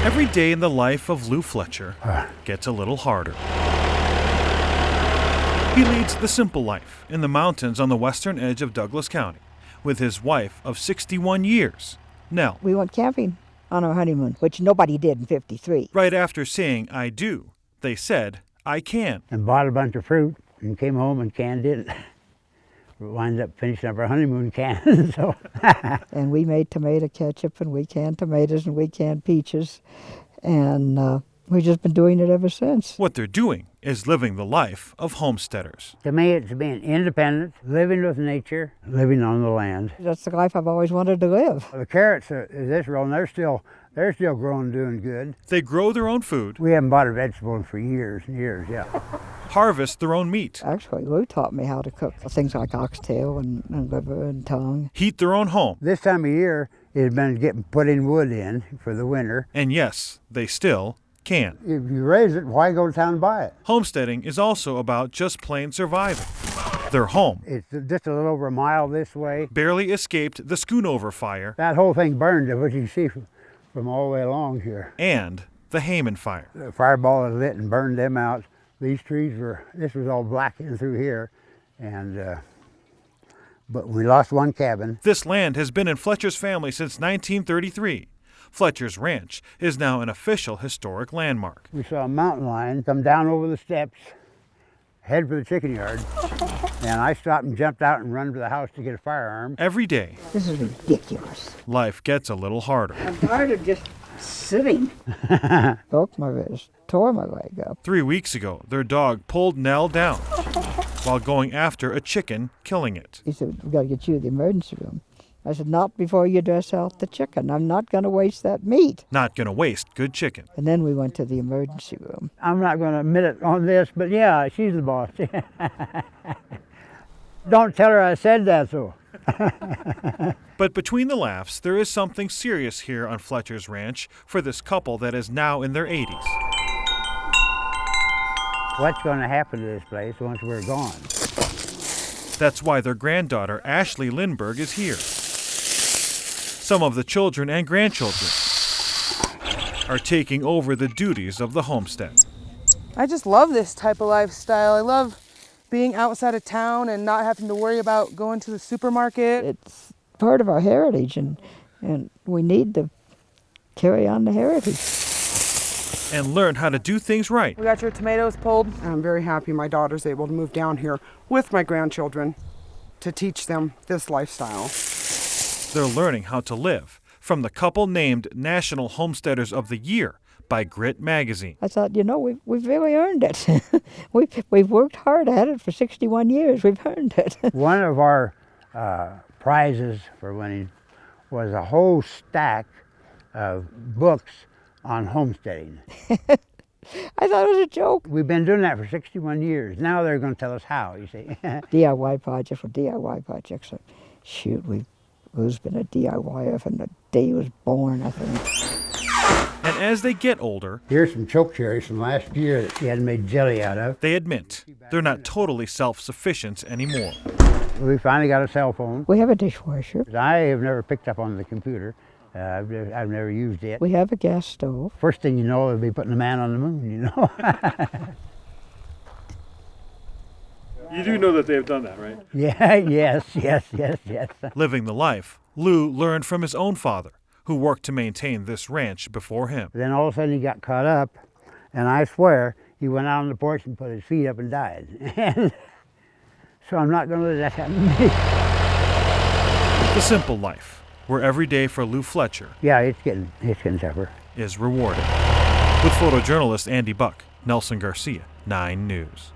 Every day in the life of Lou Fletcher gets a little harder. He leads the simple life in the mountains on the western edge of Douglas County with his wife of 61 years, Nell. We went camping on our honeymoon, which nobody did in '53. Right after saying "I do," they said "I can." And bought a bunch of fruit and came home and canned it. We wound up finishing up our honeymoon can. So. And we made tomato ketchup, and we canned tomatoes, and we canned peaches, and we've just been doing it ever since. What they're doing is living the life of homesteaders. To me, it's being independent, living with nature, living on the land. That's the life I've always wanted to live. The carrots are this row, and they're still growing, doing good. They grow their own food. We haven't bought a vegetable for years and years, yeah. Harvest their own meat. Actually, Lou taught me how to cook things like oxtail and liver and tongue. Heat their own home. This time of year, it's been putting wood in for the winter. And yes, they still can. If you raise it, why go to town and buy it? Homesteading is also about just plain surviving. Their home It's just a little over a mile this way. barely escaped the Schoonover fire That whole thing burned, which you can see from all the way along here. and the Hayman fire. The fireball had lit and burned them out. These trees this was all blackened through here, and but we lost one cabin. This land has been in Fletcher's family since 1933. Fletcher's Ranch is now an official historic landmark. We saw a mountain lion come down over the steps, head for the chicken yard, and I stopped and jumped out and run to the house to get a firearm. Every day, This is ridiculous. life gets a little harder. I'm tired of just sitting. Broke my wrist, tore my leg up. 3 weeks ago, their dog pulled Nell down while going after a chicken, killing it. He said, "We got to get you to the emergency room." I said, "Not before you dress out the chicken. I'm not going to waste that meat." Not gonna waste good chicken. And then we went to the emergency room. I'm not going to admit it on this, but yeah, she's the boss. Don't tell her I said that, though. But between the laughs, there is something serious here on Fletcher's Ranch for this couple that is now in their 80s. What's going to happen to this place once we're gone? That's why their granddaughter, Ashley Lindbergh, is here. Some of the children and grandchildren are taking over the duties of the homestead. I just love this type of lifestyle. I love being outside of town and not having to worry about going to the supermarket. It's part of our heritage, and we need to carry on the heritage. And learn how to do things right. We got your tomatoes pulled. I'm very happy my daughter's able to move down here with my grandchildren to teach them this lifestyle. They're learning how to live from the couple named National Homesteaders of the Year by Grit magazine. I thought, we've really earned it. We've worked hard at it for 61 years. We've earned it. One of our prizes for winning was a whole stack of books on homesteading. I thought it was a joke. We've been doing that for 61 years. Now they're going to tell us how, you see. DIY projects for DIY projects. Shoot, Lou's been a DIYer from the day he was born, I think. And as they get older, Here's some choke cherries from last year that she hadn't made jelly out of. they admit they're not totally self-sufficient anymore. We finally got a cell phone. We have a dishwasher. I have never picked up on the computer. I've never used it. We have a gas stove. First thing you know, they'll be putting a man on the moon, you know. You do know that they've done that, right? Yeah, yes. Living the life, Lou learned from his own father, who worked to maintain this ranch before him. Then all of a sudden he got caught up, and I swear he went out on the porch and put his feet up and died. And so I'm not going to let that happen to me. The simple life, where every day for Lou Fletcher Yeah, it's getting tougher. is rewarded. With photojournalist Andy Buck, Nelson Garcia, 9 News.